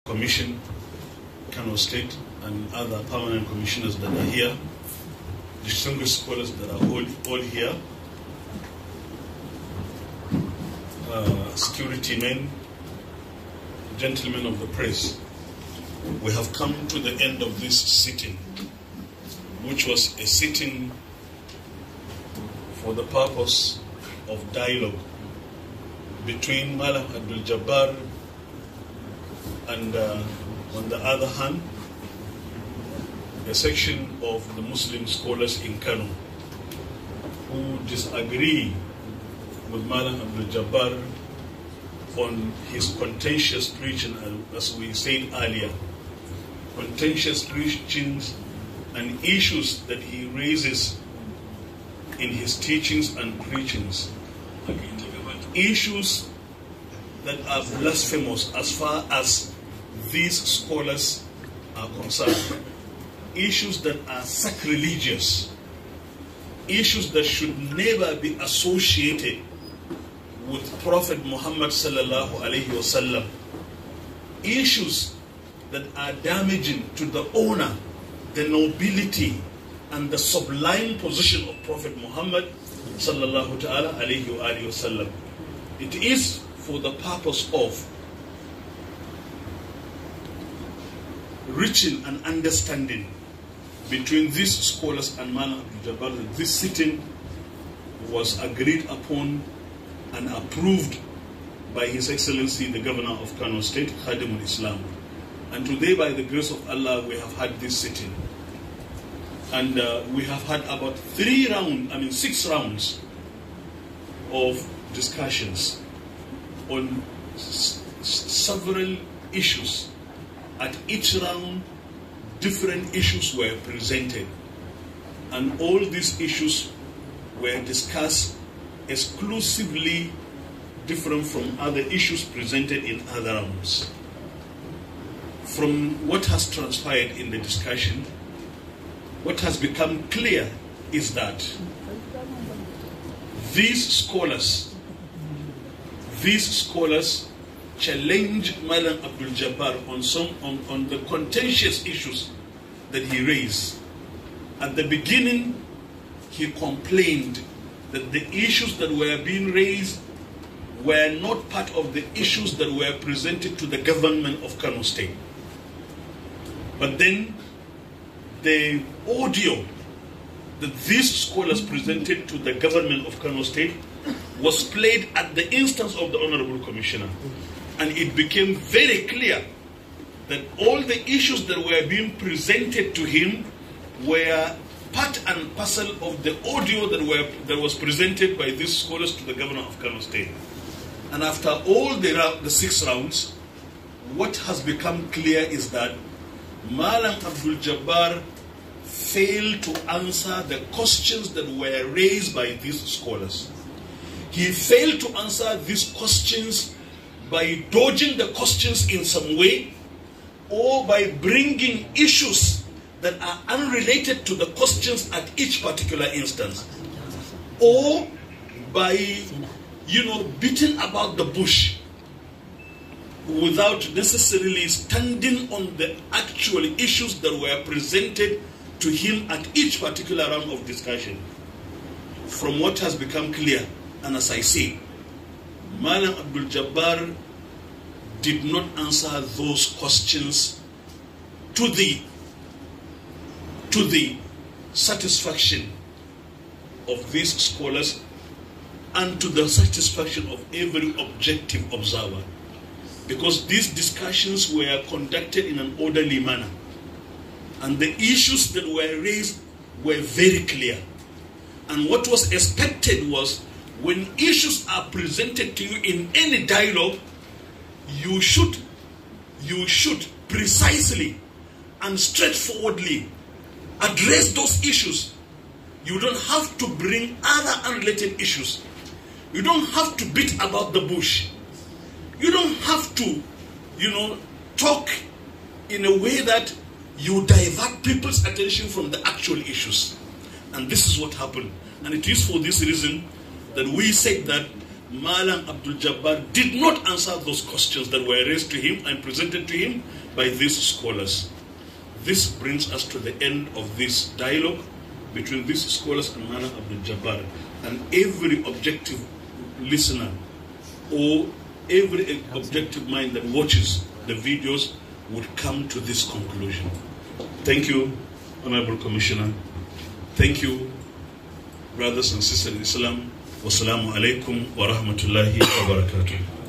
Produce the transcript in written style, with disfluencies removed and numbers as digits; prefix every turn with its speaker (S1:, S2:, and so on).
S1: Commission, Kano State, and other permanent commissioners that are here, distinguished scholars that are all here, security men, gentlemen of the press. We have come to the end of this sitting, which was a sitting for the purpose of dialogue between Malam Abdul Jabbar and on the other hand, a section of the Muslim scholars in Kano who disagree with Malam Abdul Jabbar on his contentious preaching, as we said earlier, contentious preachings and issues that he raises in his teachings and preachings, issues that are blasphemous as far as these scholars are concerned, issues that are sacrilegious, issues that should never be associated with Prophet Muhammad sallallahu alaihi wasallam, issues that are damaging to the honor, the nobility, and the sublime position of Prophet Muhammad sallallahu ta'ala alaihi wasallam. It is for the purpose of reaching an understanding between these scholars and Malam Abdul Jabbar that this sitting was agreed upon and approved by His Excellency the Governor of Kano State, Khadimul Islam. And today, by the grace of Allah, we have had this sitting. And we have had about 6 rounds of discussions on several issues. At each round, different issues were presented, and all these issues were discussed exclusively different from other issues presented in other rounds. From what has transpired in the discussion, what has become clear is that these scholars challenge Malam Abdul Jabbar on the contentious issues that he raised. At the beginning, he complained that the issues that were being raised were not part of the issues that were presented to the government of Kano State. But then the audio that these scholars presented to the government of Kano State was played at the instance of the Honorable Commissioner. And it became very clear that all the issues that were being presented to him were part and parcel of the audio that was presented by these scholars to the Governor of Kano State. And after all the 6 rounds, what has become clear is that Malam Abdul Jabbar failed to answer the questions that were raised by these scholars. He failed to answer these questions by dodging the questions in some way, or by bringing issues that are unrelated to the questions at each particular instance, or by, beating about the bush without necessarily standing on the actual issues that were presented to him at each particular round of discussion. From what has become clear, and as I say, Malam Abdul Jabbar did not answer those questions to the satisfaction of these scholars and to the satisfaction of every objective observer, because these discussions were conducted in an orderly manner and the issues that were raised were very clear. And what was expected was, when issues are presented to you in any dialogue, you should precisely and straightforwardly address those issues. You don't have to bring other unrelated issues. You don't have to beat about the bush. You don't have to, talk in a way that you divert people's attention from the actual issues. And this is what happened. And it is for this reason that we said that Malam Abdul Jabbar did not answer those questions that were raised to him and presented to him by these scholars. This brings us to the end of this dialogue between these scholars and Malam Abdul Jabbar. And every objective listener or every objective mind that watches the videos would come to this conclusion. Thank you, Honorable Commissioner. Thank you, brothers and sisters in Islam. Wassalamu alaikum wa rahmatullahi wa barakatuh.